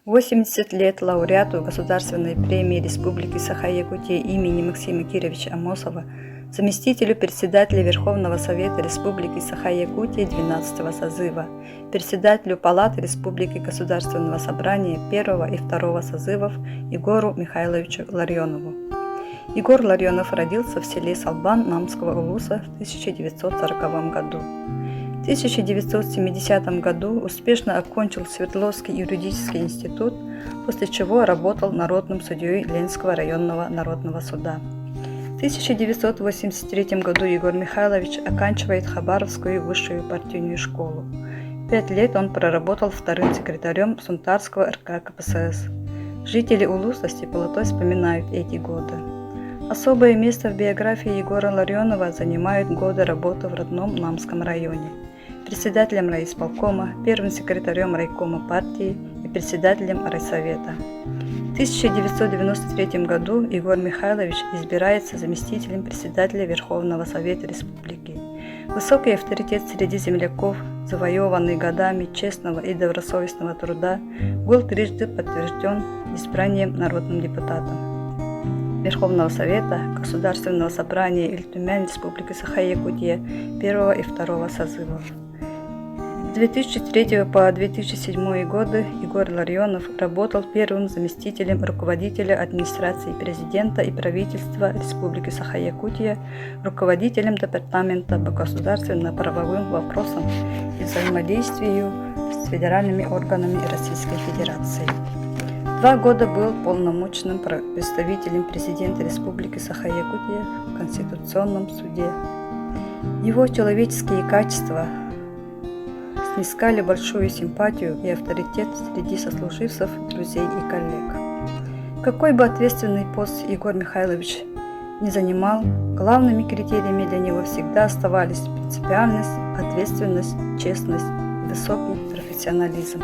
80 лет лауреату Государственной премии Республики Саха-Якутия имени Максима Кировича Амосова, заместителю председателя Верховного Совета Республики Саха-Якутия 12-го созыва, председателю Палаты Республики Государственного собрания 1-го и 2-го созывов Егору Михайловичу Ларионову. Егор Ларионов родился в селе Салбан Намского улуса в 1940 году. В 1970 году успешно окончил Свердловский юридический институт, после чего работал народным судьей Ленинского районного народного суда. В 1983 году Егор Михайлович оканчивает Хабаровскую высшую партийную школу. 5 лет он проработал вторым секретарем Сунтарского РК КПСС. Жители Улуса с теплотой вспоминают эти годы. Особое место в биографии Егора Ларионова занимают годы работы в родном Намском районе, председателем райисполкома, первым секретарем райкома партии и председателем райсовета. В 1993 году Егор Михайлович избирается заместителем председателя Верховного Совета Республики. Высокий авторитет среди земляков, завоеванный годами честного и добросовестного труда, был трижды подтвержден избранием народным депутатом Верховного Совета, Государственного собрания Ильтюмянь Республики Саха-Якутия 1-го и 2-го созывов. С 2003 по 2007 годы Егор Ларионов работал первым заместителем руководителя администрации президента и правительства Республики Саха-Якутия, руководителем департамента по государственно-правовым вопросам и взаимодействию с федеральными органами Российской Федерации. 2 года был полномочным представителем президента Республики Саха-Якутия в Конституционном суде. Его человеческие качества снискали большую симпатию и авторитет среди сослуживцев, друзей и коллег. Какой бы ответственный пост Егор Михайлович не занимал, главными критериями для него всегда оставались принципиальность, ответственность, честность и высокий профессионализм.